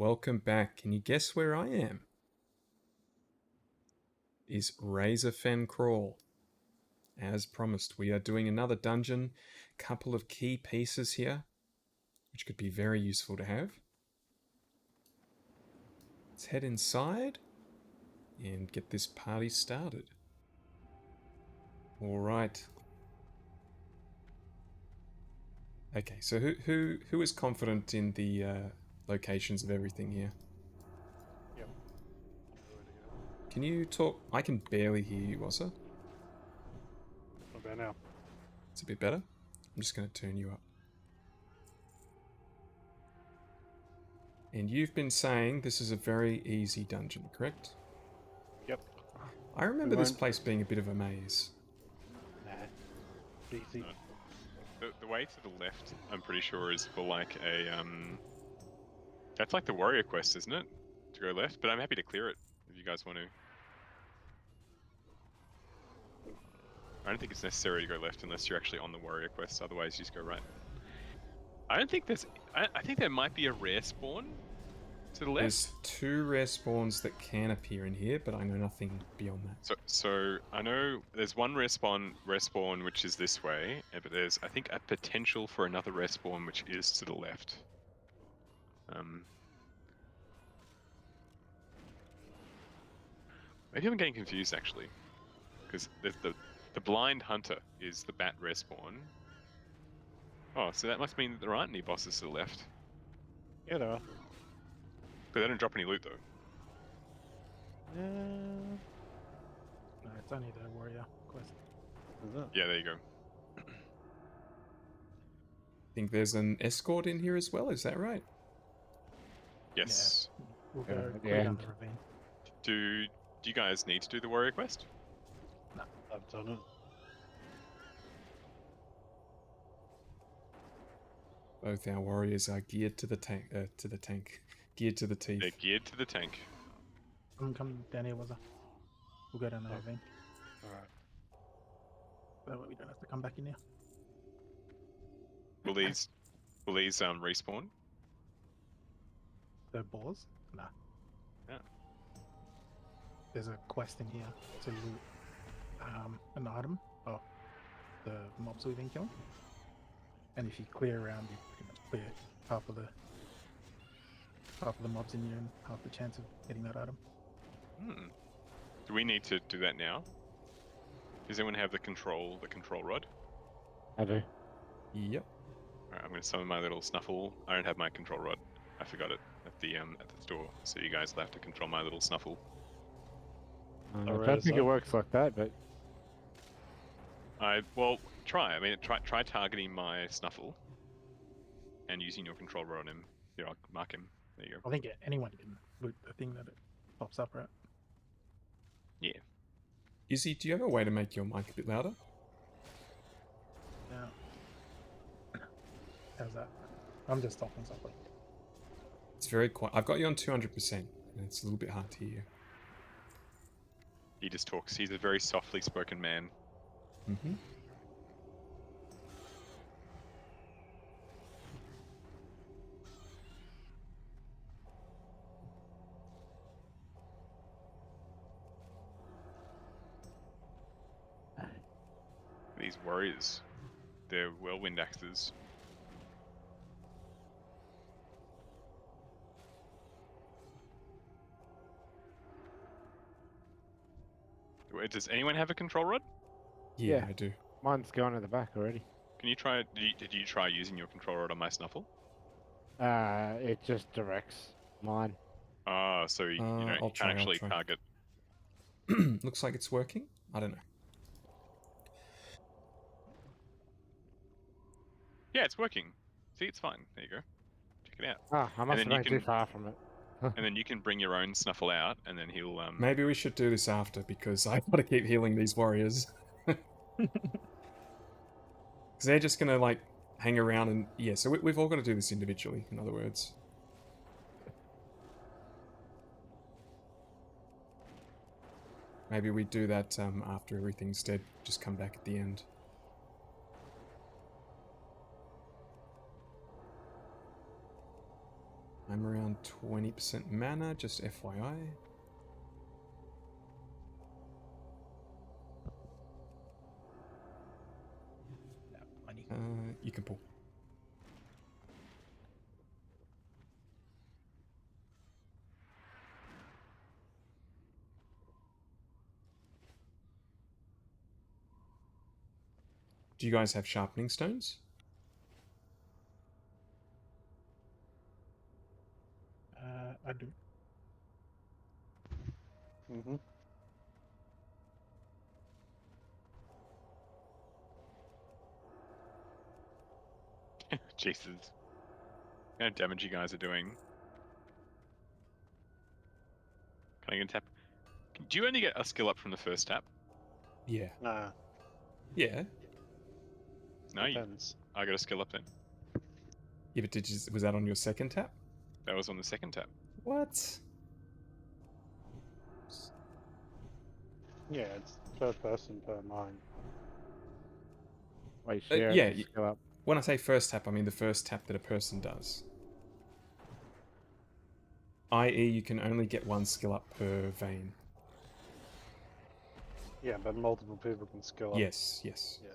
welcome back. Can you guess where I am? Is Razorfen Kraul. As promised, we are doing another dungeon. Couple of key pieces here, which could be very useful to have. Let's head inside and get this party started. All right. Okay, so who is confident in the locations of everything here? Yep. Can you talk? I can barely hear you, Wassa. What about now? It's a bit better. I'm just going to turn you up. And you've been saying this is a very easy dungeon, correct? Yep. I remember this place being a bit of a maze. Nah. Easy. The way to the left, I'm pretty sure, is for like a that's like the warrior quest, isn't it? To go left, but I'm happy to clear it if you guys want to. I don't think it's necessary to go left unless you're actually on the warrior quest. Otherwise, you just go right. I don't think there's. I think there might be a rare spawn to the left. There's 2 rare spawns that can appear in here, but I know nothing beyond that. So I know there's one rare spawn which is this way, but there's I think a potential for another rare spawn which is to the left. Maybe I'm getting confused actually, because the blind hunter is the bat respawn. Oh, so that must mean that there aren't any bosses to the left. Yeah, there are. But they don't drop any loot though. No, it's only the warrior quest. Is it? Yeah, there you go. I think there's an escort in here as well, is that right? Yes. Yeah. We'll go at the clear down end. the ravine. Do you guys need to do the warrior quest? No, I've done it. Both our warriors are geared to the tank. Geared to the teeth. They're geared to the tank. Come down here, Wazza. We'll go down the ravine. Alright. That way we don't have to come back in here. Will these respawn? The boars? Nah. Yeah. There's a quest in here to loot an item of the mobs we've been killing. And if you clear around, you pretty much clear half of the mobs in you and half the chance of getting that item. Do we need to do that now? Does anyone have the control rod? I do. Yep. Alright, I'm gonna summon my little snuffle. I don't have my control rod. I forgot it at the store, so you guys will have to control my little snuffle. I Alright, don't think so- it works like that, but Well, try. I mean, try targeting my snuffle and using your control rod on him. Here, I'll mark him. There you go. I think anyone can loot the thing that it pops up, right? Yeah. Izzy, do you have a way to make your mic a bit louder? Yeah. How's that? I'm just talking softly. It's very quiet. I've got you on 200%, and it's a little bit hard to hear you. He just talks. He's a very softly spoken man. Mm-hmm. These warriors, they're whirlwind axes. Does anyone have a control rod? Yeah, Yeah. I do. mine's gone at the back already. Can you try? Did you try using your control rod on my snuffle? It just directs mine. Ah, so you know I'll you try, can't I'll actually try. target. Looks like it's working. I don't know. Yeah, it's working. See, it's fine. There you go. Check it out. Ah, I must then have you been too can- far from it. And then you can bring your own snuffle out, and then he'll Maybe we should do this after, because I've got to keep healing these warriors. Because they're just going to, like, hang around and... Yeah, so we've all got to do this individually, in other words. Maybe we do that after everything's dead. Just come back at the end. I'm around 20% mana, just FYI. Yeah, money. You can pull. Do you guys have sharpening stones? I do. Mm-hmm. Jesus. What kind of damage you guys are doing? Can I get a tap? Do you only get a skill up from the first tap? Yeah. Nah, Yeah. No, depends. I got a skill up then. Yeah, but was that on your second tap? That was on the second tap. What? Yeah, it's third person per mine. Wait, share yeah, the skill up. When I say first tap, I mean the first tap that a person does. I.e., you can only get one skill up per vein. Yeah, but multiple people can skill up. Yes, yes. Yeah.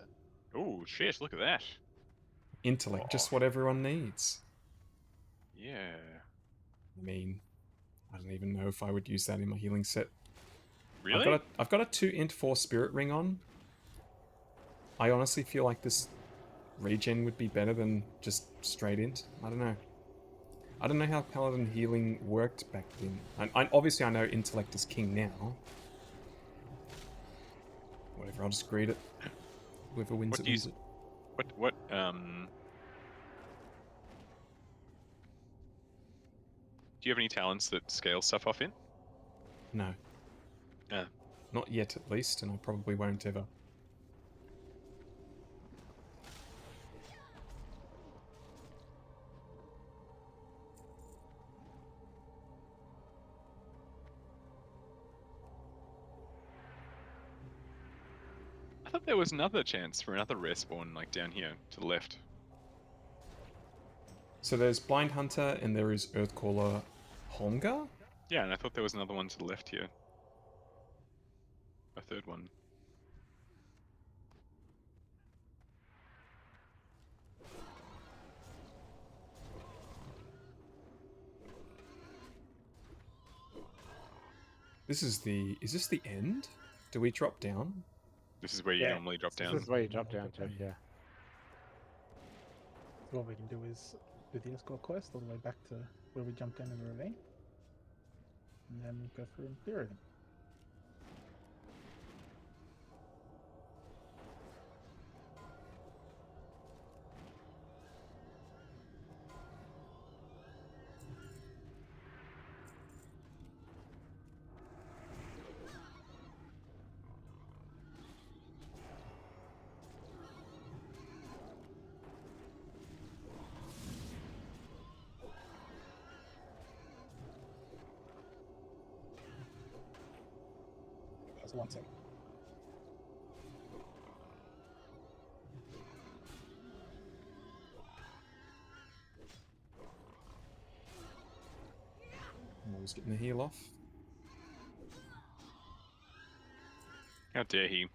Oh shit! Look at that. Intellect, just what everyone needs. Yeah. I mean, I don't even know if I would use that in my healing set. Really? I've got a 2 int 4 spirit ring on. I honestly feel like this regen would be better than just straight int. I don't know. I don't know how paladin healing worked back then. Obviously I know intellect is king now. Whatever, I'll just greet it. Whoever wins What it do you wins it. What do you have any talents that scale stuff off in? No. Not yet, at least, and I probably won't ever. I thought there was another chance for another rare spawn, like down here to the left. So there's Blind Hunter and there is Earthcaller Holmgar? Yeah, and I thought there was another one to the left here. A third one. Is this the end? Do we drop down? This is where you Yeah. normally drop This down. is where you drop down to, yeah. So what we can do is do the escort quest all the way back to where we jumped in the ravine. And then go through and clear everything. That's 1 second. I was getting the heal off. How dare he?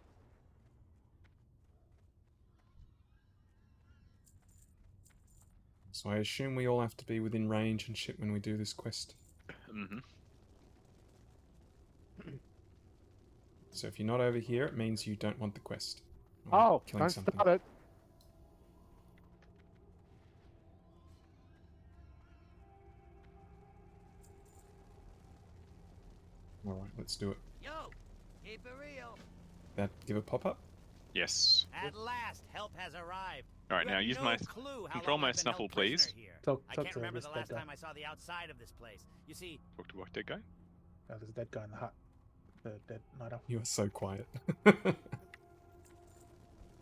So I assume we all have to be within range and shit when we do this quest. Mm-hmm. So if you're not over here, it means you don't want the quest. Or Oh, killing don't something. start it. Alright, let's do it. Yo, keep it real. That give a pop-up? Yes. At last, help has arrived. All right, You now have use no my clue how control long my I've been snuffle, held prisoner please. here. Talk I to can't remember this the dead last guy. time I saw the outside of this place. You see, Talk to what dead guy? There's a dead guy in the hut. The dead night elf. You are so quiet.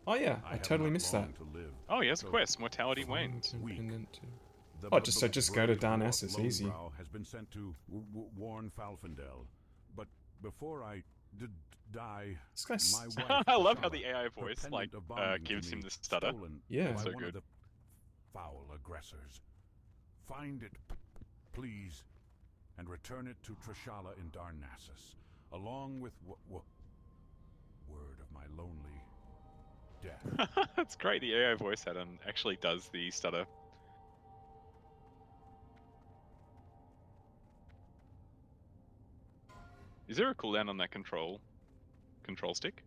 Oh yeah, I have totally not missed long that. to live. Oh, he has a So, quest. Mortality wanes. Weak. Pendant to- The Oh, just go to brave Darnassus, Lord easy. Lonebrow has been sent to warn Falfendel, but before I die, This guy's... my wife, I love how Shara, the AI her voice pendant of bonding to gives him me, the stutter. stolen Yeah. by So one good. of the foul aggressors. Find it please, and return it to Trashala in Darnassus, along with word of my lonely death. That's great. The AI voice add-on actually does the stutter. Is there a cooldown on that control stick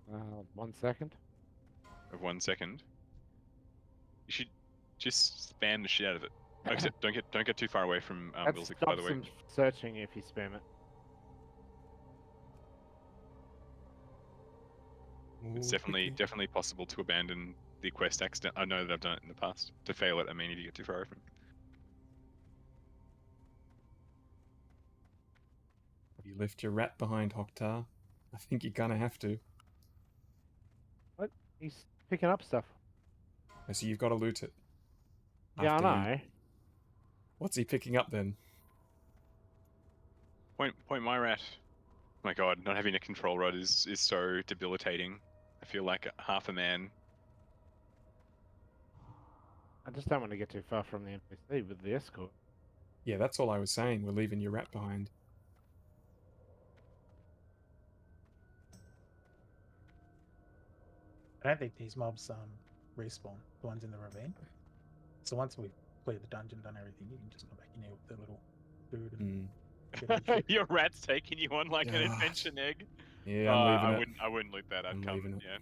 1 second. of 1 second? You should just spam the shit out of it. Oh, except don't get too far away from That Wilsey, by the stops way. him searching if you spam it. It's Ooh, definitely quickly. definitely possible to abandon the quest accident. I know that I've done it in the past. To fail it, I mean, if you get too far away from it. You left your rat behind, Hoktar. I think you're gonna have to. What? He's picking up stuff. So you've got to loot it. Yeah, After you- I know. What's he picking up then? Point my rat. My god, not having a control rod is so debilitating. I feel like half a man. I just don't want to get too far from the NPC with the escort. Yeah, that's all I was saying. We're leaving your rat behind. I don't think these mobs respawn. The ones in the ravine. So once we've cleared the dungeon, done everything, you can just come back in here with the little food and get on shit. Your rat's taking you on like an God. adventure egg. Yeah, I'm leaving it. I wouldn't loot that. I'd I'm come. leaving it. Yeah.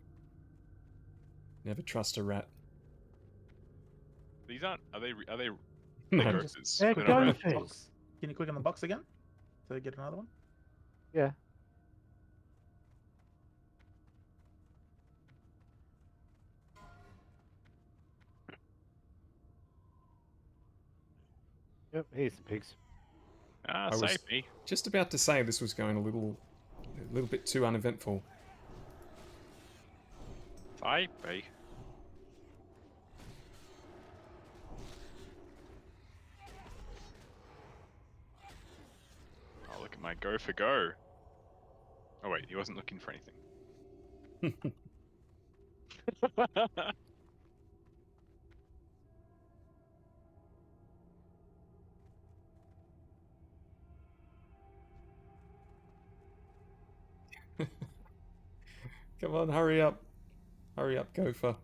Never trust a rat. These aren't. Are they? No. They're Just- gophers. Yeah, They're go not on rats. the Box. Can you click on the box again to get another one? Yeah. Yep, here's the pigs. Ah, I was- save me. Just about to say this was going a little bit too uneventful. Save me. Oh, look at my go for go. Oh wait, he wasn't looking for anything. Come on, hurry up. Hurry up, gopher.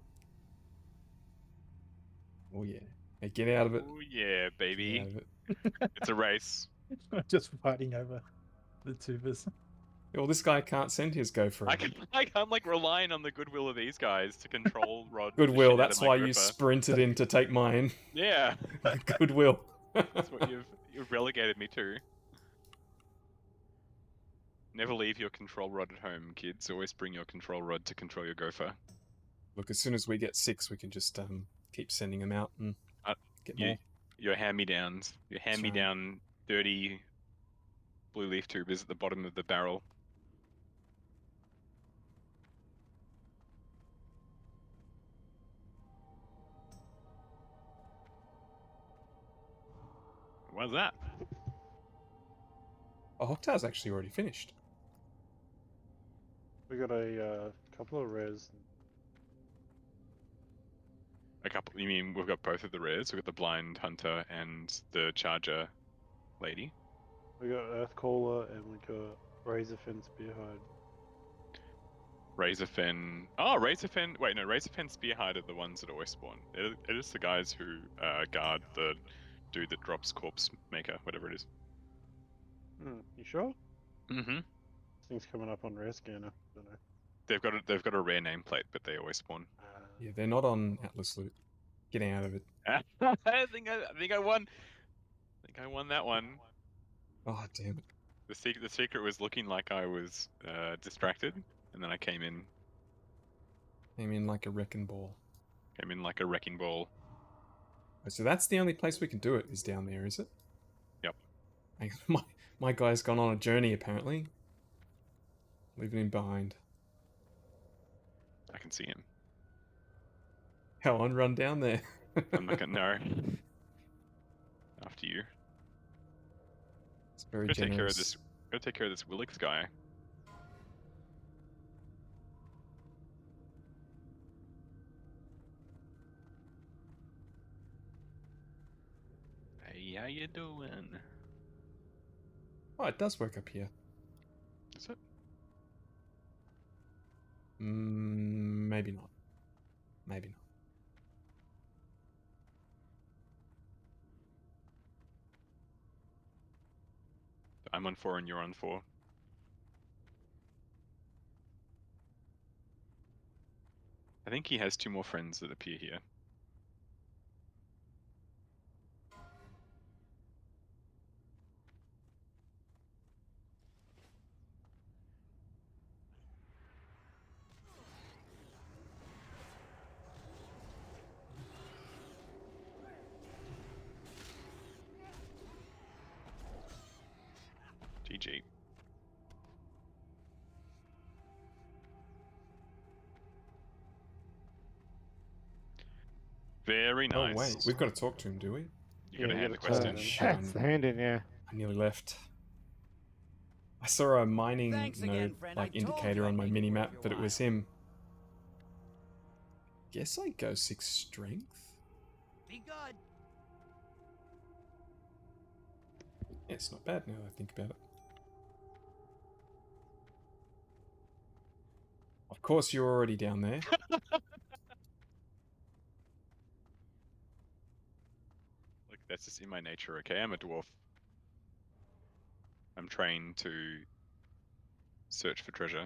Oh yeah. Hey, get out of it. Oh yeah, Get baby. out of it. It's a race. Just fighting over the tubers. Well, this guy can't send his gopher. I'm like relying on the goodwill of these guys to control Rod. the Goodwill, shit out of that's my why you gopher. sprinted in to take mine. Yeah, Goodwill. that's what you've relegated me to. Never leave your control rod at home, kids. Always bring your control rod to control your gopher. Look, as soon as we get 6, we can just keep sending them out and Uh, get you- more. Your hand-me-downs. Your hand-me-down dirty blue leaf tubers at the bottom of the barrel. What's that? Oh, Hoktar's actually already finished. We got a couple of rares. A couple. You mean we've got both of the rares? We've got the blind hunter and the charger lady. We got Earthcaller and we got Razorfen Spearhide. Razorfen. Oh, Razorfen. Wait, no. Razorfen Spearhide are the ones that always spawn. It is the guys who guard the dude that drops corpse maker, whatever it is. You sure? Mm-hmm. This thing's coming up on Rare Scanner. Don't know. They've got a rare nameplate, but they always spawn. Yeah, they're not on Atlas Loot. Get out of it. I think I won. I think I won that one. Oh, damn it. The secret was looking like I was distracted, and then I came in Came in like a wrecking ball. like a wrecking ball. Oh, so that's the only place we can do it, is down there, is it? Yep. Hang on, my guy's gone on a journey, apparently. Leaving him behind. I can see him. Go on, run down there. I'm not gonna know. After you. It's very Gotta take care of generous. this. Gotta take care of this Willix guy. Hey, you doing? Oh, it does work up here. Is it? Maybe not. Maybe not. I'm on 4 and you're on 4. I think he has 2 more friends that appear here. GG. Very nice. Oh wait, we've got to talk to him, do we? You gotta Yeah, hand you the gotta quest turn in. him. Shit, That's the hand in, yeah. I nearly left. I saw a mining Thanks again, node friend. I like told indicator you on I'd my make it mini worth map, your but it was while. him. Guess I go 6 strength. Be good. Yeah, it's not bad now that I think about it. Of course, you're already down there. Look, that's just in my nature, okay? I'm a dwarf. I'm trained to search for treasure.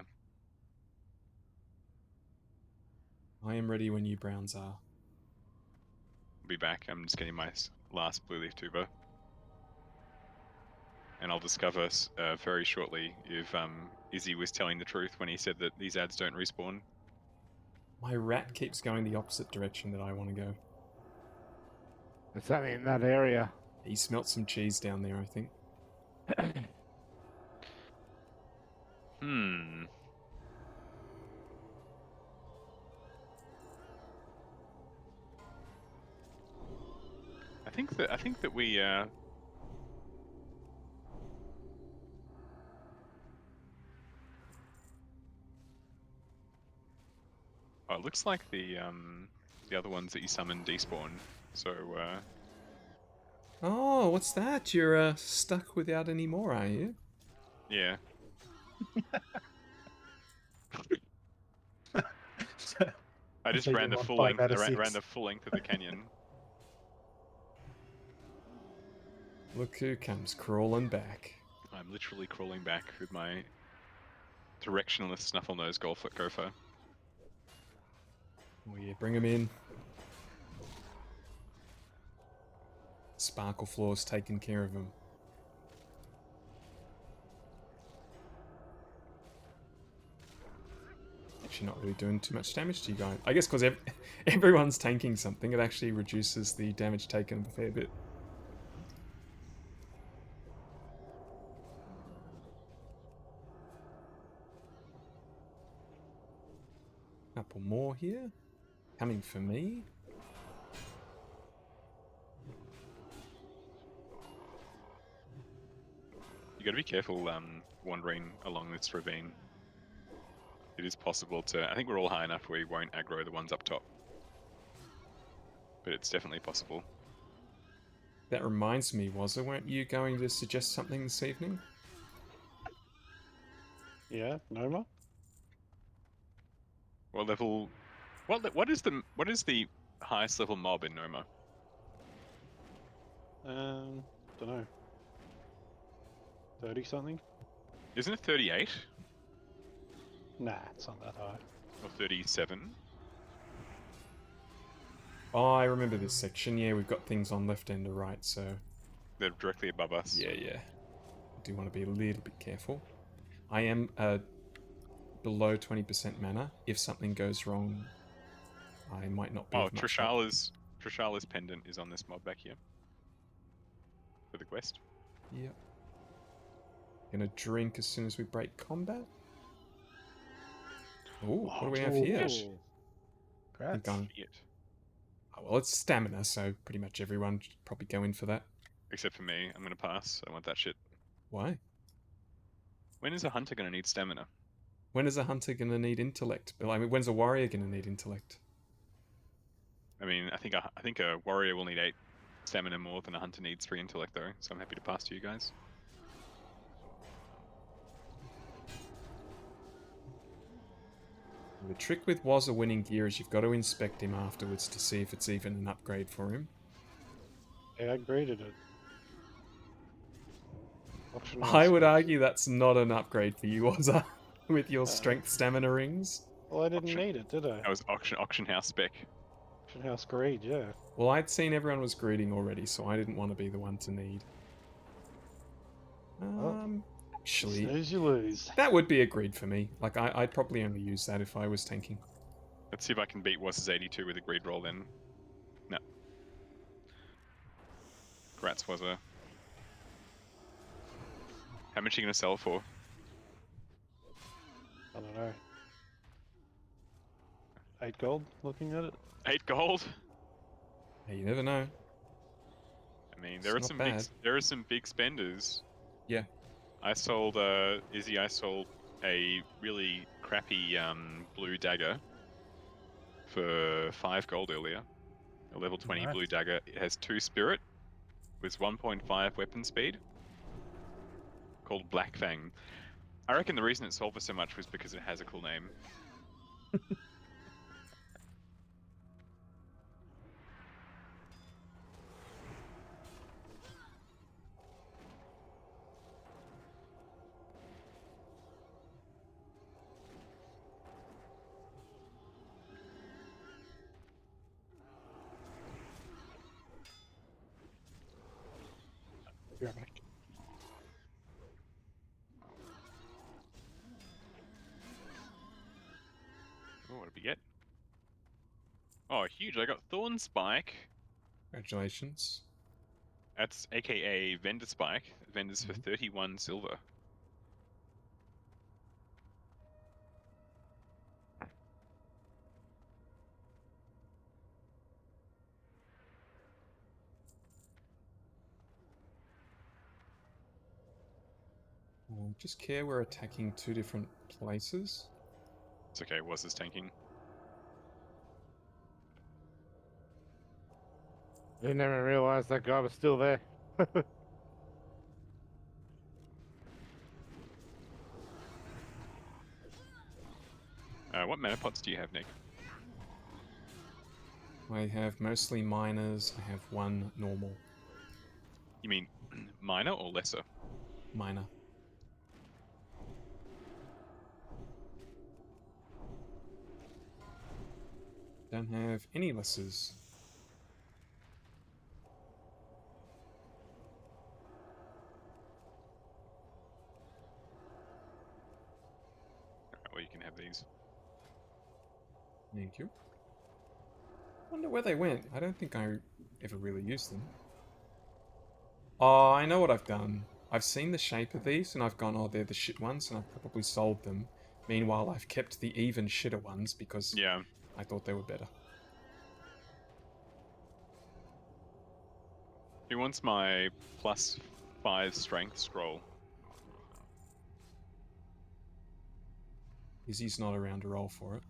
I am ready when you browns are. I'll be back. I'm just getting my last blue leaf tuber. And I'll discover very shortly if Izzy was telling the truth when he said that these ads don't respawn. My rat keeps going the opposite direction that I want to go. It's only in that area. He smelt some cheese down there, I think. Hmm. I think that we oh, it looks like the other ones that you summon despawn. So Oh, what's that? You're stuck without any more, are you? yeah. I just So ran you're the on full 5 length. out of I ran 6. the full length of the canyon. Look who comes crawling back. I'm literally crawling back with my directionless snuffle-nosed gopher. Oh yeah, bring him in. Sparkle Floor's taking care of him. Actually not really doing too much damage to you guys. I guess because everyone's tanking something, it actually reduces the damage taken a fair bit. Couple more here. Coming for me. You got to be careful wandering along this ravine. It is possible to. I think we're all high enough where we won't aggro the ones up top, but it's definitely possible. That reminds me, weren't you going to suggest something this evening? Yeah, Noma? What level? What is the highest level mob in Noma? Don't know. 30 something? Isn't it 38 Nah, it's not that high. or 37? Oh, I remember this section. Yeah, we've got things on left and to right, so... They're directly above us. Yeah. I do want to be a little bit careful. I am below 20% mana. If something goes wrong, I might not be Oh, of much help. Trishala's pendant is on this mob back here. For the quest. Yep. Gonna drink as soon as we break combat. Ooh, what do we have here? I think Congrats. I'm... Shit. Oh, well, it's stamina, so pretty much everyone should probably go in for that. Except for me, I'm gonna pass. I want that shit. Why? When is a hunter gonna need stamina? When is a hunter gonna need intellect? I mean, when's a warrior gonna need intellect? I mean, I think a warrior will need 8 stamina more than a hunter needs 3 intellect though, so I'm happy to pass to you guys. The trick with Wazza winning gear is you've got to inspect him afterwards to see if it's even an upgrade for him. Yeah, I graded it. Auction I house would specs. argue that's not an upgrade for you, Wazza, with your Uh-oh. strength stamina rings. Well, I didn't Auction- need it, did I? That was auction house spec. Auction house grade, yeah. Well, I'd seen everyone was greeting already, so I didn't want to be the one to need. Actually, Snooze, you lose. that would be a greed for me. Like, I'd probably only use that if I was tanking. Let's see if I can beat Wass's 82 with a greed roll then. No. Grats Wazza. How much are you gonna sell for? I don't know. 8 gold, looking at it. 8 gold? Hey, you never know. I mean, It's there are not some bad. there are some big spenders. Yeah. I sold Izzy. I sold a really crappy blue dagger for 5 gold earlier. A level 20 Nice. blue dagger. It has 2 spirit with 1.5 weapon speed. Called Black Fang. I reckon the reason it sold for so much was because it has a cool name. Be right back. Oh, what did we get? Oh, huge! I got Thorn Spike. Congratulations. That's AKA Vendor Spike. Vendors for Mhm. 31 silver. Just care we're attacking 2 different places. It's okay. Was this tanking? I never realized that guy was still there. What mana pots do you have, Nick? I have mostly minors. I have 1 normal You mean minor or lesser? minor. Don't have any lessers. Alright, well, you can have these. Thank you. Wonder where they went. I don't think I ever really used them. Oh, I know what I've done. I've seen the shape of these and I've gone, oh, they're the shit ones, and I've probably sold them. Meanwhile, I've kept the even shitter ones because Yeah. I thought they were better. Who wants my +5 strength scroll? Izzy's not around to roll for it.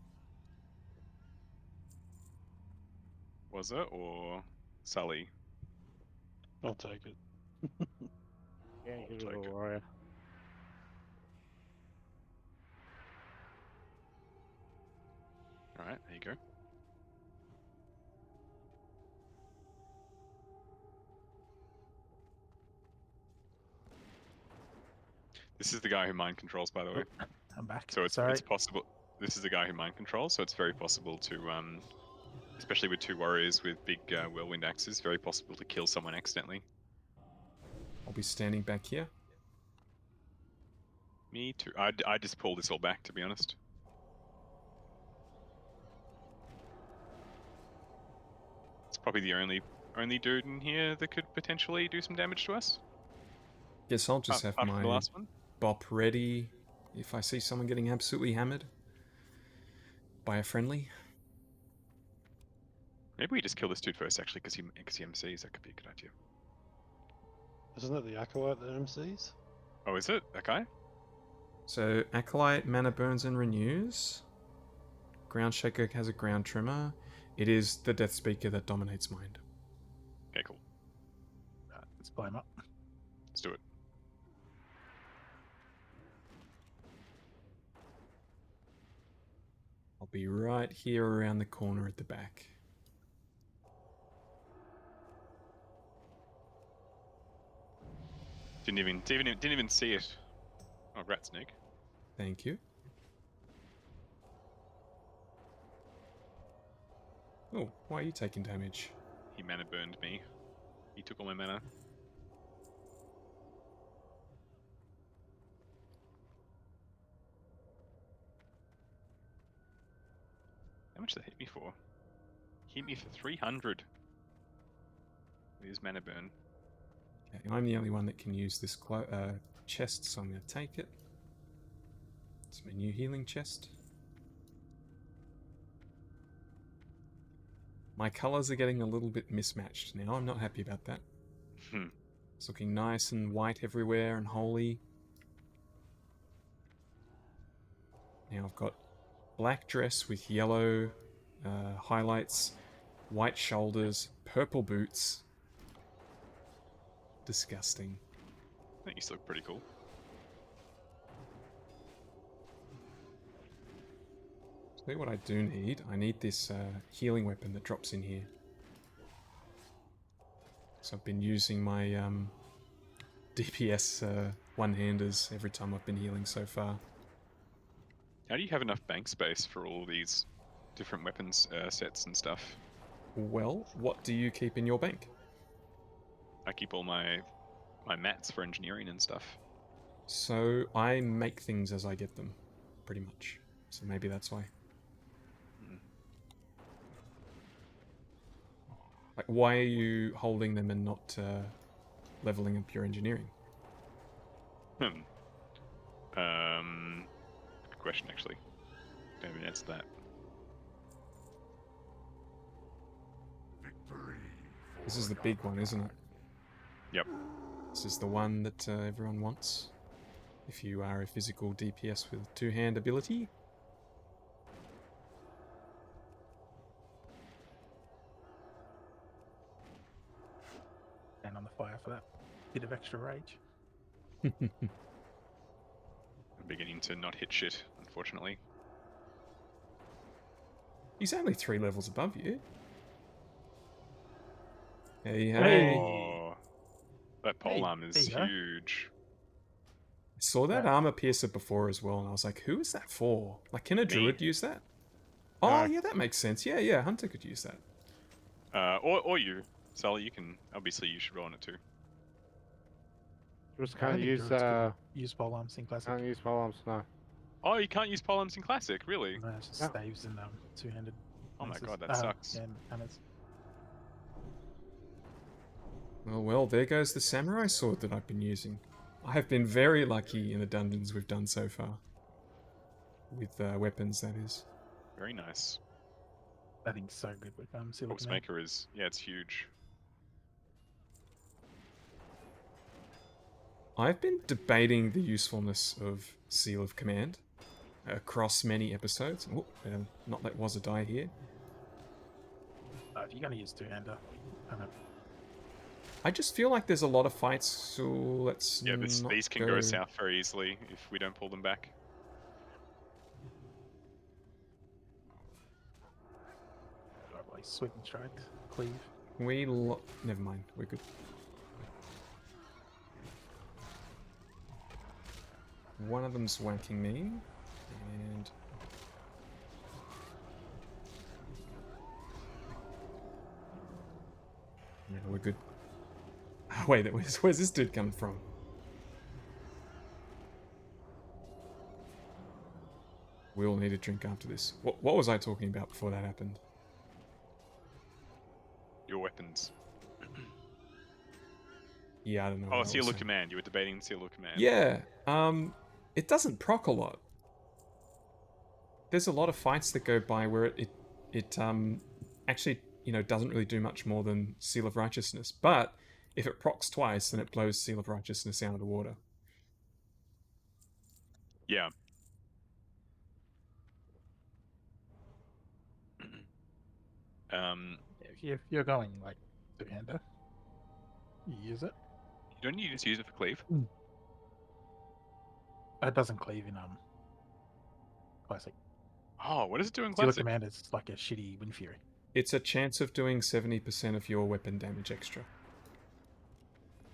Was it or Sully? I'll take it. Yeah, I'll give it take a it. warrior. Alright, there you go. This is the guy who mind controls, by the way. I'm back. So it's Sorry. possible. This is the guy who mind controls, so it's very possible to, especially with 2 warriors with big whirlwind axes, very possible to kill someone accidentally. I'll be standing back here. Me too. I just pull this all back, to be honest. It's probably the only dude in here that could potentially do some damage to us. Guess I'll just have Apart from the my last one. bop ready if I see someone getting absolutely hammered by a friendly. Maybe we just kill this dude first, actually, because he MCs. That could be a good idea. Isn't that the Acolyte that MCs? Oh, is it that guy? So, Acolyte, Mana Burns and Renews. Ground Shaker has a Ground Trimmer. It is the Death Speaker that dominates mind. Okay, cool. climb up. Let's do it. I'll be right here around the corner at the back. Didn't even see it. Oh, rat snake. Thank you. Oh, why are you taking damage? He mana burned me. He took all my mana. How much did that hit me for? Hit me for 300. With his mana burn. Okay, I'm the only one that can use this chest, so I'm going to take it. It's my new healing chest. My colours are getting a little bit mismatched now. I'm not happy about that. It's looking nice and white everywhere and holy. Now I've got black dress with yellow highlights, white shoulders, purple boots. Disgusting. I think you still look pretty cool. Tell you what I do need. I need this healing weapon that drops in here. So I've been using my DPS one-handers every time I've been healing so far. How do you have enough bank space for all these different weapons sets and stuff? Well, what do you keep in your bank? I keep all my mats for engineering and stuff. So I make things as I get them, pretty much. So maybe that's why. Like, why are you holding them and not leveling up your engineering? Good question, actually. Don't even answer that. This is the big one, isn't it? Yep. This is the one that everyone wants. If you are a physical DPS with two-hand ability. And on the fire for that bit of extra rage. I'm beginning to not hit shit, unfortunately. He's only 3 levels above you. Hey, hey. Oh, that pole arm there is you go. huge. I saw that Yeah. armor piercer before as well, and I was like, who is that for? Like, can a druid use that? Oh, No. yeah, that makes sense. Yeah, Hunter could use that. Or you, Sully. You can obviously you should roll on it too. Just I can't don't think use druids can use polearms in classic. can't use polearms, no. Oh, you can't use pole arms in classic, really? No, it's just No. staves and two-handed. Oh my lances. god, that sucks. Yeah, hammers. Well, there goes the samurai sword that I've been using. I have been very lucky in the dungeons we've done so far. With weapons, that is. Very nice. That thing's so good with Seal of Command. Boxmaker is, yeah, it's huge. I've been debating the usefulness of Seal of Command across many episodes. Oh, not let was a die here. If you're gonna use two-hander, kind of. I just feel like there's a lot of fights, so let's Yeah, not these can go south very easily if we don't pull them back. Like sweep and strike, cleave. Never mind, we're good. One of them's whacking me, and yeah, we're good. Wait, where's this dude coming from? We all need a drink after this. What was I talking about before that happened? Your weapons. Yeah, I don't know. Oh, what I Seal was of saying. Command. You were debating Seal of Command. Yeah, it doesn't proc a lot. There's a lot of fights that go by where it actually, doesn't really do much more than Seal of Righteousness. But if it procs twice, then it blows Seal of Righteousness out of the water. Yeah. If you're going like two-hander, you use it. Don't you just use it for cleave? It doesn't cleave in classic. Oh, what does it do in Stealer classic? Command is like a shitty Wind Fury. It's a chance of doing 70% of your weapon damage extra.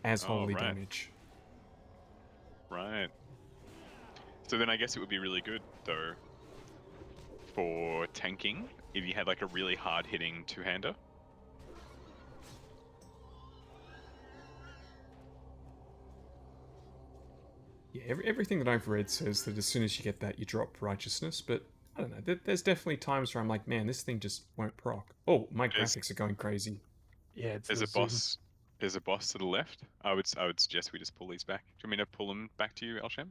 As Oh, holy right. damage. Right. So then I guess it would be really good though for tanking if you had like a really hard hitting two-hander. Yeah, everything that I've read says that as soon as you get that, you drop righteousness, but I don't know. There's definitely times where I'm like, man, this thing just won't proc. Oh, my There's- graphics are going crazy. Yeah, it's There's the a zoom. boss. There's a boss to the left. I would suggest we just pull these back. Do you want me to pull them back to you, Elsham?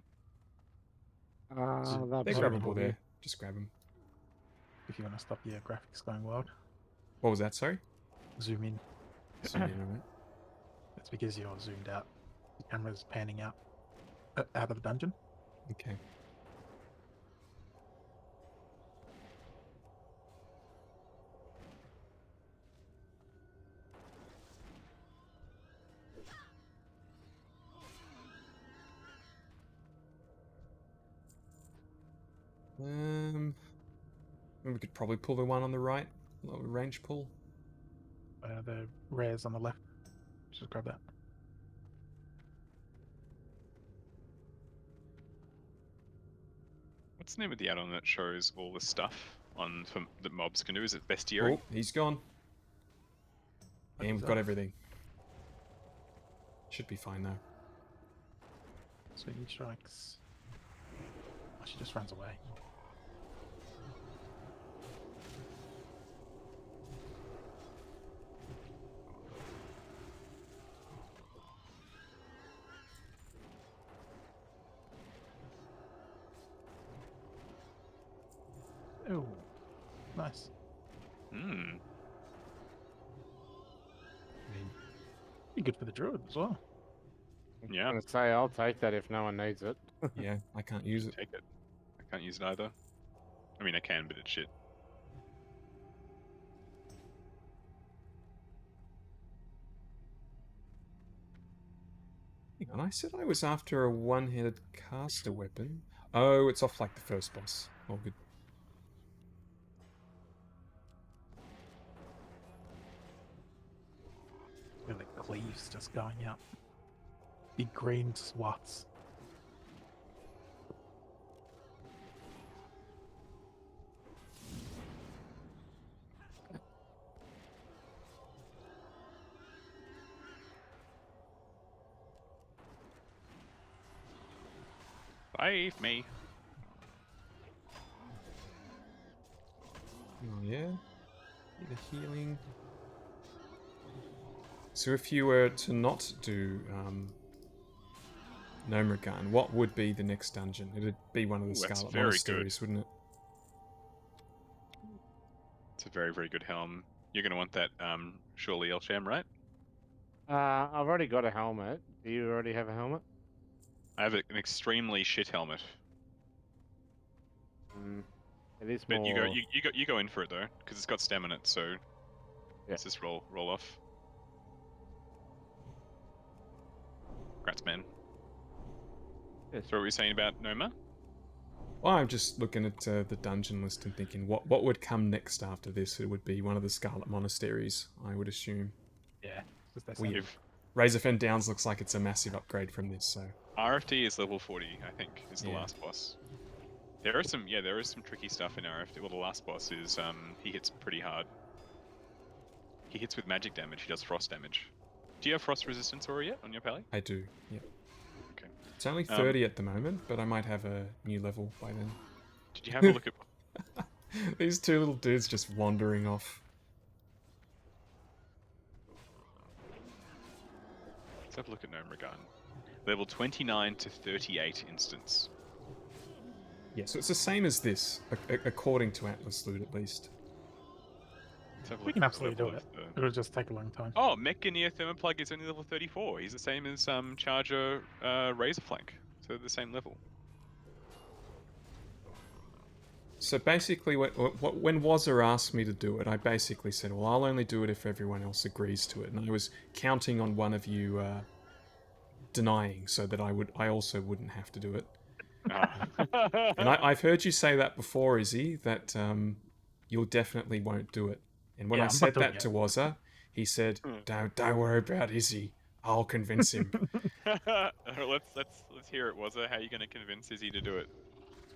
Zoom. That'd They're be Zoom. grabbable helpful. there. Just grab them. If you want to stop your graphics going wild, What was that, sorry? zoom in. Zoom in on it. That's because you're zoomed out. The camera's panning out out of the dungeon. Okay. We could probably pull the one on the right. Lower range pull. The rares on the left. Just grab that. What's the name of the add-on that shows all the stuff on that mobs can do? Is it bestiary? Oh, he's gone. And we've got everything. Should be fine though. So he strikes. Oh, she just runs away. Oh, nice. Hmm. I mean, Be good for the druid as well. Yeah. I'm gonna say I'll take that if no one needs it. yeah, I can't use it. Take it. I can't use it either. I mean, I can, but it's shit. Hang on, I said I was after a one-handed caster weapon. Oh, it's off like the first boss. All good. Feel like cleaves just going out. Big green swaths. Save me. Oh yeah. The healing. So if you were to not do Nomragan, what would be the next dungeon? It'd be one of the Ooh, that's Scarlet very Monasteries, wouldn't it? It's a very, very good helm. You're going to want that, surely, Elsham, right? I've already got a helmet. Do you already have a helmet? I have an extremely shit helmet. It is But more. you go in for it though, because it's got stamina. So Yeah. let's just roll off. Congrats, man. Yes. So what were you saying about Noma? Well, I'm just looking at the dungeon list and thinking, what would come next after this? It would be one of the Scarlet Monasteries, I would assume. Yeah. Just that Weird. If Razorfen Downs looks like it's a massive upgrade from this, so... RFD is level 40, I think, is the Yeah. last boss. There is some tricky stuff in RFD. Well, the last boss is he hits pretty hard. He hits with magic damage. He does frost damage. Do you have frost resistance aura yet on your pally? I do, yep. Okay. It's only 30 at the moment, but I might have a new level by then. Did you have a look at? These two little dudes just wandering off. Let's have a look at Nomragan. Level 29 to 38 instance. Yeah, so it's the same as this, according to Atlas Loot at least. Let's have a We look can at the absolutely do level it. of the- It'll just take a long time. Oh, Mechaneer Thermoplug is only level 34. He's the same as Charger Razorflank. So they're the same level. So basically, when Wazza asked me to do it, I basically said, well, I'll only do it if everyone else agrees to it. And I was counting on one of you denying so that I also wouldn't have to do it. Ah. And I've heard you say that before, Izzy, that you definitely won't do it. And when Yeah, I I'm not said doing that it. to Wazza, he said, Hmm. don't worry about Izzy. I'll convince him. let's hear it, Wazza. How are you going to convince Izzy to do it?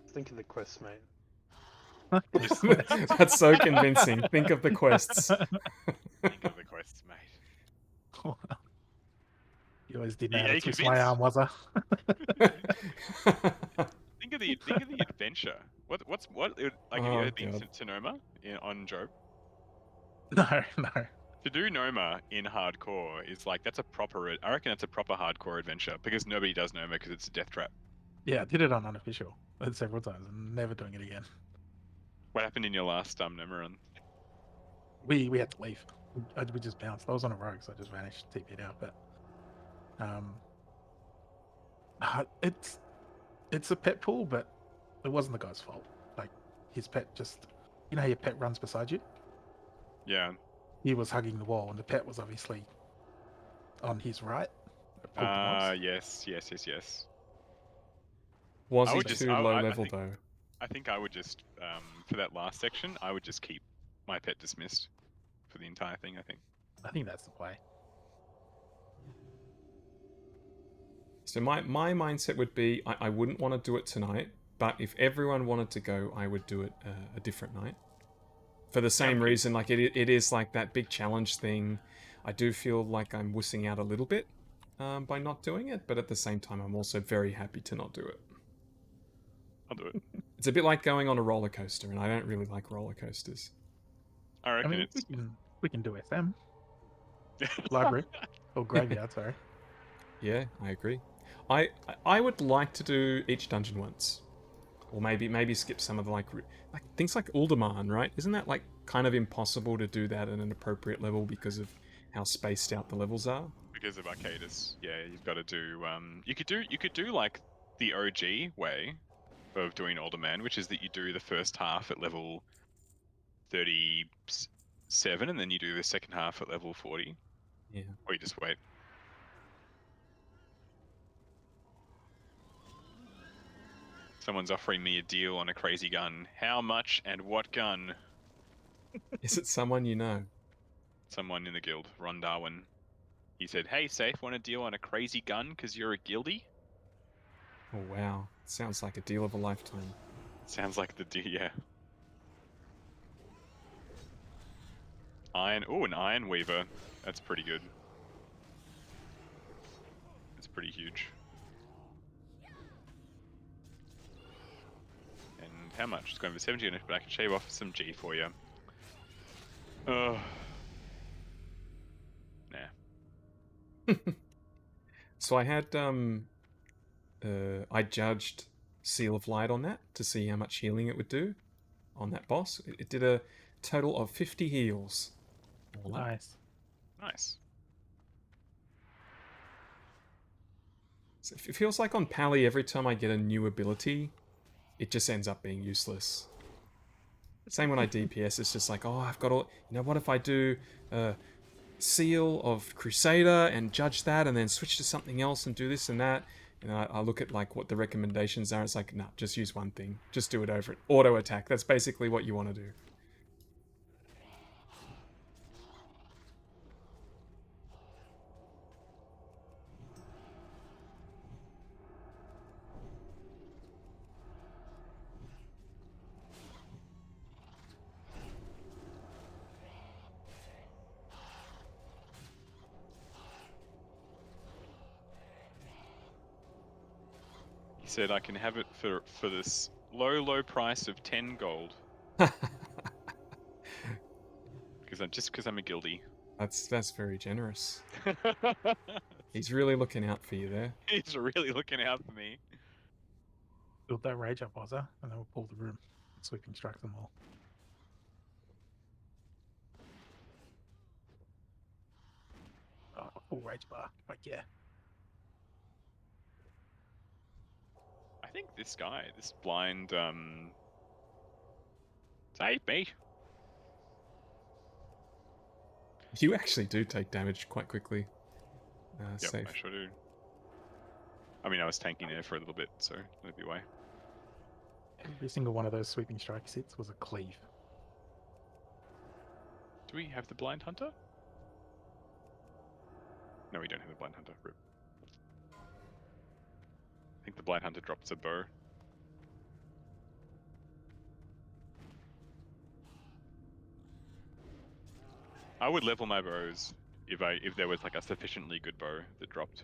Think of the quest, mate. That's so convincing. Think of the quests. Think of the quests, mate. You always did know Yeah, how to you twist my arm, was I? Think of the adventure. What like have you Oh, ever been God. to Noma on Job? No, no. To do Noma in hardcore is like that's a proper. I reckon that's a proper hardcore adventure because nobody does Noma because it's a death trap. Yeah, I did it on unofficial several times. I'm never doing it again. What happened in your last Noma run? We had to leave. We just bounced. I was on a rogue, so I just vanished, TP'd out. But it's a pet pool, but it wasn't the guy's fault. Like his pet just, you know, how your pet runs beside you. Yeah. He was hugging the wall, and the pet was obviously on his right. It pulled the mobs. Yes. Was I he would just. too low I level, think. though? I think I would just for that last section. I would just keep my pet dismissed for the entire thing. I think. I think that's the play. So my mindset would be I wouldn't want to do it tonight, but if everyone wanted to go, I would do it a different night. For the same reason, like it is like that big challenge thing. I do feel like I'm wussing out a little bit by not doing it, but at the same time, I'm also very happy to not do it. I'll do it. It's a bit like going on a roller coaster, and I don't really like roller coasters. I I reckon mean, it's. we can do SM library or graveyard. Sorry. Yeah, I agree. I would like to do each dungeon once, or maybe skip some of the like things like Uldaman, right? Isn't that like kind of impossible to do that at an appropriate level because of how spaced out the levels are? Because of Arcadis, yeah, you've got to do. You could do like the OG way of doing Older Man, which is that you do the first half at level 37, and then you do the second half at level 40. Yeah. Or you just wait. Someone's offering me a deal on a crazy gun. How much and what gun? Is it someone you know? Someone in the guild, Ron Darwin. He said, "Hey, Safe, want a deal on a crazy gun because you're a guildie?" Oh wow, sounds like a deal of a lifetime. Sounds like the deal, yeah. An Iron Weaver. That's pretty good. It's pretty huge. And how much? It's going for 70 units, but I can shave off some G for you. Oh. Nah. So I had I judged Seal of Light on that to see how much healing it would do on that boss. It did a total of 50 heals. All up. Nice. Nice. So it feels like on Pally, every time I get a new ability, it just ends up being useless. Same when I DPS, it's just like, oh, I've got all... You know, what if I do Seal of Crusader and judge that and then switch to something else and do this and that? And I look at like what the recommendations are. It's like, nah, just use one thing. Just do it over it. Auto attack. That's basically what you want to do. He said I can have it for this low price of 10 gold. Because I'm a guildie. That's very generous. He's really looking out for you there. He's really looking out for me. Build that rage up, Ozza, and then we'll pull the room so we can strike them all. Oh, full rage bar. Like, yeah. I think this guy, this blind, save me. You actually do take damage quite quickly. Yep, Safe. I sure do. I mean, I was tanking there for a little bit, so maybe why. Every single one of those sweeping strike hits was a cleave. Do we have the Blind Hunter? No, we don't have the Blind Hunter. Rip. I think the Blind Hunter drops a bow. I would level my bows if there was like a sufficiently good bow that dropped.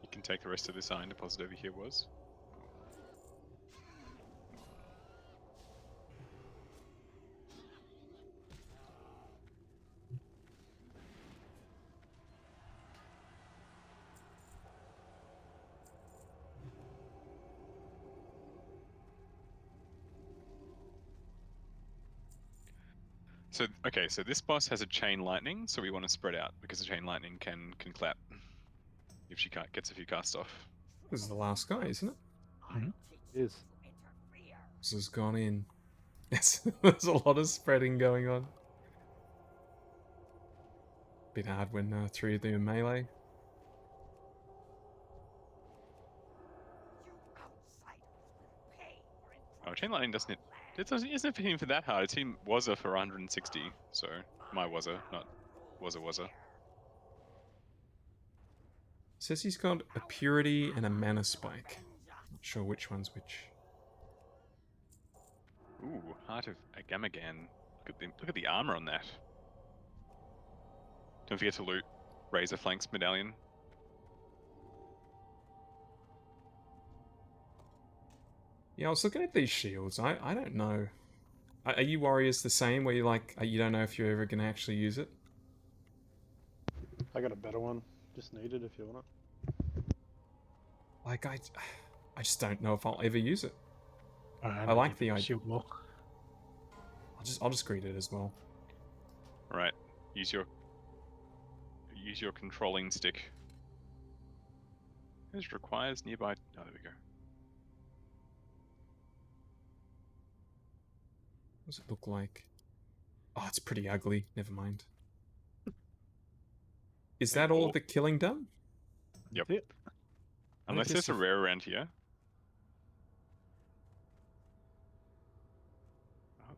You can take the rest of this iron deposit over here, was. So okay, so this boss has a chain lightning, so we want to spread out because the chain lightning can clap if she gets a few cast off. This is the last guy, isn't it? It is. This has gone in. Yes, there's a lot of spreading going on. Bit hard when three of them in melee. Oh, chain lightning doesn't hit. It isn't hitting for that hard. It's hitting Wazza for 160. So my Wazza, not Wazza. Says he's got a purity and a mana spike. Not sure which one's which. Ooh, Heart of Agamagan. Look at the armor on that. Don't forget to loot Razor Flanks Medallion. Yeah, I was looking at these shields. I don't know. Are you warriors the same, where you like you don't know if you're ever gonna actually use it? I got a better one. Just need it if you want it. Like I just don't know if I'll ever use it. I like the idea. shield wall. I'll just greet it as well. Right. Use your controlling stick. It requires nearby. Oh, there we go. What does it look like? Oh, it's pretty ugly. Never mind. Is that all of the killing done? Yep. That's it. Unless there's a rare around here.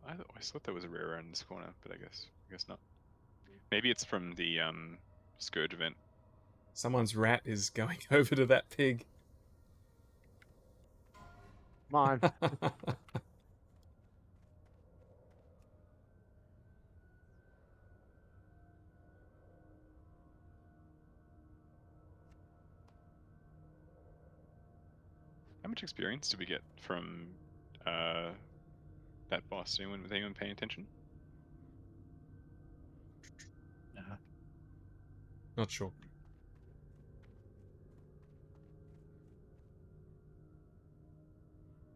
I always thought there was a rare around this corner, but I guess not. Maybe it's from the Scourge event. Someone's rat is going over to that pig. Mine. How much experience did we get from that boss? Was anyone paying attention? Nah. Not sure.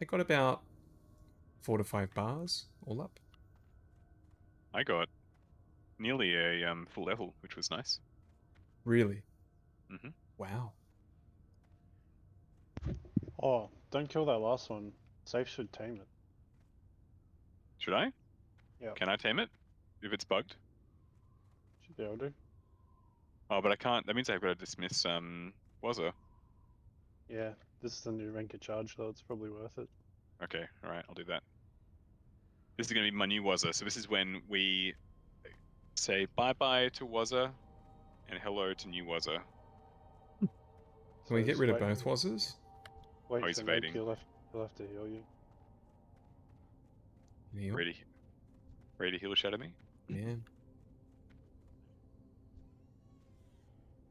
I got about 4 to 5 bars all up. I got nearly a full level, which was nice. Really? Mm-hmm. Wow. Oh, don't kill that last one. Safe should tame it. Should I? Yeah. Can I tame it if it's bugged? Should be able to. Oh, but I can't. That means I've got to dismiss Wazza. Yeah, this is the new rank of charge, though. It's probably worth it. Okay, all right, I'll do that. This is going to be my new Wazza. So this is when we say bye-bye to Wazza and hello to new Wazza. Can we get just rid of wait- both Wazzers? Wait Oh, he's for Meg, evading. he'll have to heal you. Heal? Ready to heal shadow me? Yeah.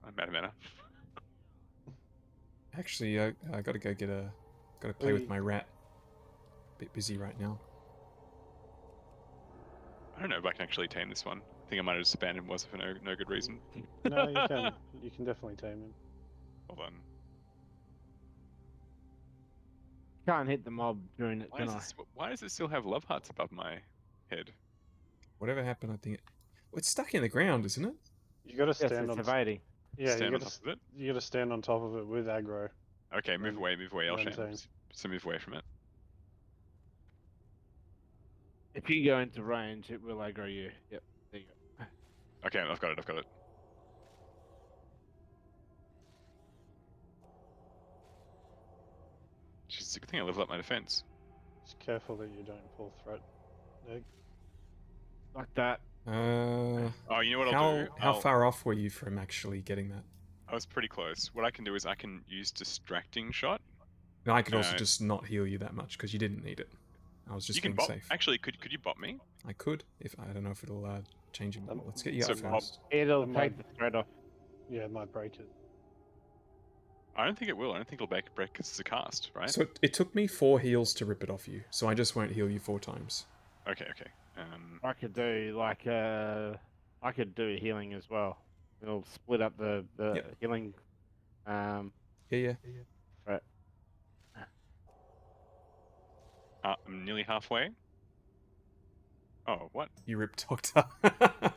I'm out of mana. Actually, I gotta go get a... Gotta play with Oi. my rat. Bit busy right now. I don't know if I can actually tame this one. think I might have just abandoned was for no good reason. No, you can. You can definitely tame him. Hold on. Can't hit the mob during it, Why can does, I? why does it still have love hearts above my head? Whatever happened, I think it's stuck in the ground, isn't it? You got to Yes, stand it's on. evading. Yeah, Stand you on got top to. of it? You got to stand on top of it with aggro. Okay, move Then away, maintain. Elsham. So move away from it. If you go into range, it will aggro you. Yep, there you go. Okay, I've got it. It's a good thing I leveled up my defense. Just careful that you don't pull threat. Neg. Like that. Oh, you know what I'll how do? how far off were you from actually getting that? I was pretty close. What I can do is I can use distracting shot. And I could also Uh, just not heal you that much because you didn't need it. I was just you can being bot. safe. Actually, could you bot me? I could if I don't know if it'll change it. Let's get you So up Bob- first. It'll That take might- the thread off. Yeah, it might break it. I don't think it will. I don't think it'll break because it's a cast, right? So it took me 4 heals to rip it off you, so I just won't heal you 4 times. Okay. I could do like I could do healing as well. It'll split up the Yep. healing. Yeah. Right. I'm nearly halfway. Oh, what? You ripped Doctor. That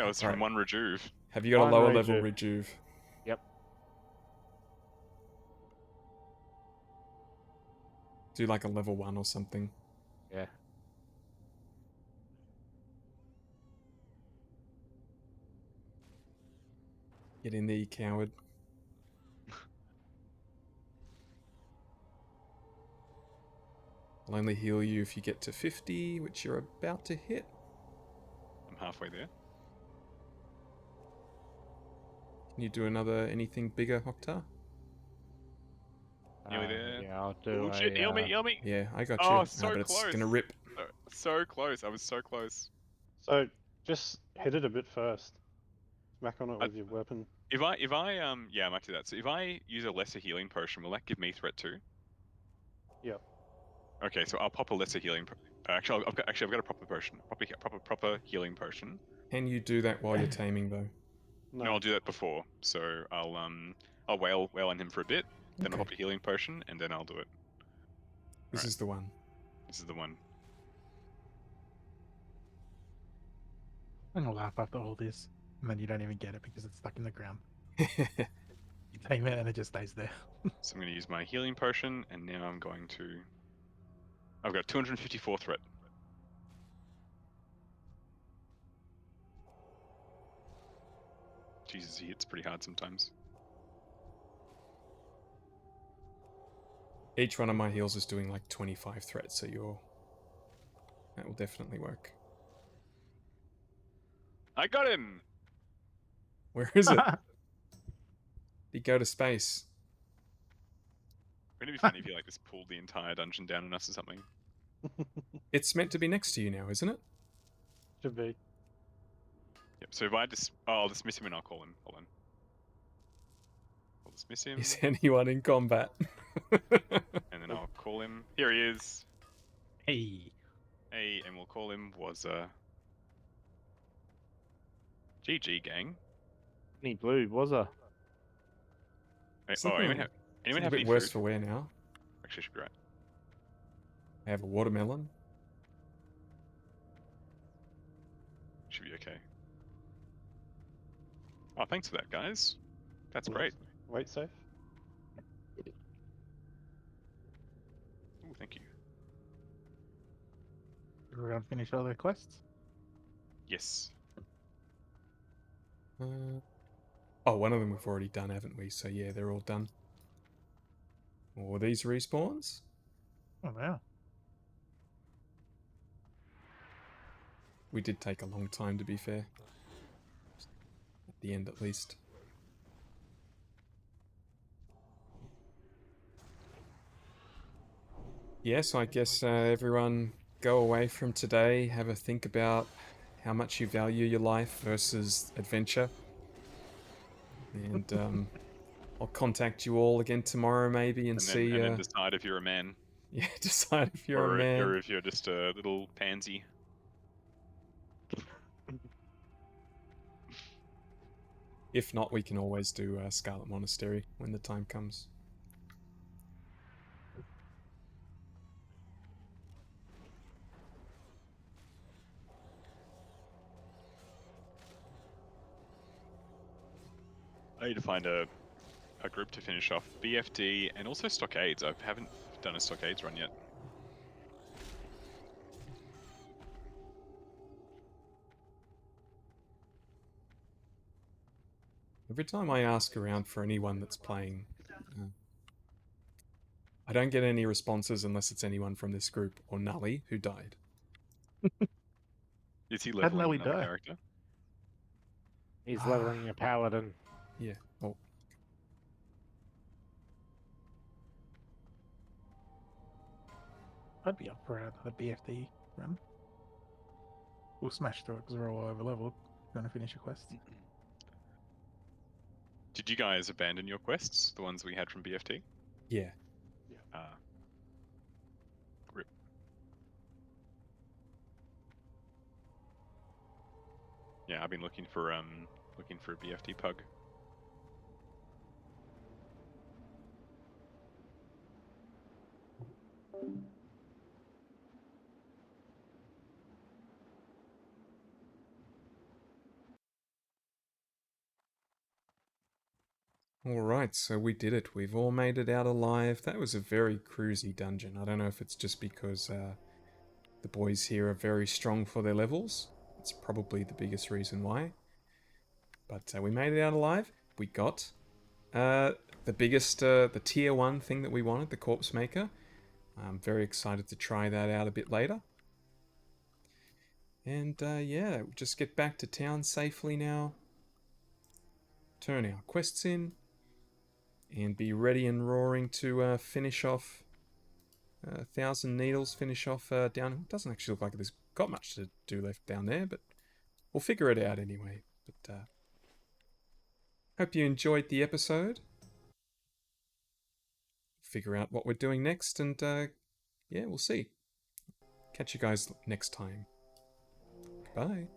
was from one rejuve. Have you got One a lower level rejuve. rejuve? Yep. Do like a level 1 or something. Yeah. Get in there, you coward. I'll only heal you if you get to 50, which you're about to hit. I'm halfway there. Can you do anything bigger, Hoktar? Nearly there. Yeah, I'll do Oh shit! Heal me! Yeah, I got you. Oh, so but it's close. gonna rip. So close. I was so close. So just hit it a bit first. Smack on it I- with your weapon. If I yeah, I might do that. So if I use a lesser healing potion, will that give me threat too? Yep. Okay, so I'll pop a lesser healing. Actually, I've got a proper potion, proper healing potion. Can you do that while you're taming though? No, I'll do that before. So I'll wail on him for a bit, then I'll Okay. pop a healing potion, and then I'll do it. This Alright. is the one. This is the one. I'm gonna laugh after all this, and then you don't even get it because it's stuck in the ground. You tame it and it just stays there. So I'm going to use my healing potion, and now I'm going to. I've got 254 threat. Jesus, he hits pretty hard sometimes. Each one of my heals is doing like 25 threats, so that will definitely work. I got him! Where is it? Did he go to space? Wouldn't it be funny if you like just pulled the entire dungeon down on us or something? It's meant to be next to you now, isn't it? Should be. Yep, so if I just. Oh, I'll dismiss him and I'll call him. Hold on. I'll dismiss him, Is anyone in combat? and then I'll call him. Here he is. Hey, Hey, and we'll call him was GG gang. Any blue was a Hey, It's oh, looking- anyone It's a have bit any worse food? for wear now. Actually, should be right. I have a watermelon. Should be okay. Oh, thanks for that, guys. That's great. Wait safe. Ooh, thank you. we're gonna finish all the quests. Yes. Oh, one of them we've already done, haven't we? So yeah, they're all done. Or these respawns? Oh wow. We did take a long time, to be fair. At the end, at least. Yes, I guess everyone go away from today, have a think about how much you value your life versus adventure. And I'll contact you all again tomorrow, maybe, and see. And then decide if you're a man. Yeah, decide if you're or, a man. Or if you're just a little pansy. If not, we can always do Scarlet Monastery when the time comes. I need to find a group to finish off BFD and also Stockades. I haven't done a Stockades run yet. Every time I ask around for anyone that's playing, I don't get any responses unless it's anyone from this group or Nully, who died. Is he How'd leveling Nelly another die? character? He's leveling a paladin. Yeah. Oh, I'd be up for a BFD run. We'll smash through it because we're all over level. Gonna finish a quest. Did you guys abandon your quests, the ones we had from BFT? yeah. Rip. Yeah, I've been looking for a BFT pug. Alright, so we did it. We've all made it out alive. That was a very cruisy dungeon. I don't know if it's just because the boys here are very strong for their levels. It's probably the biggest reason why. But we made it out alive. We got the biggest, the tier 1 thing that we wanted, the Corpse Maker. I'm very excited to try that out a bit later. And yeah, we'll just get back to town safely now. Turn our quests in. And be ready and roaring to finish off 1,000 Needles, finish off down... It doesn't actually look like there's got much to do left down there, but we'll figure it out anyway. But hope you enjoyed the episode. Figure out what we're doing next, and yeah, we'll see. Catch you guys next time. Bye.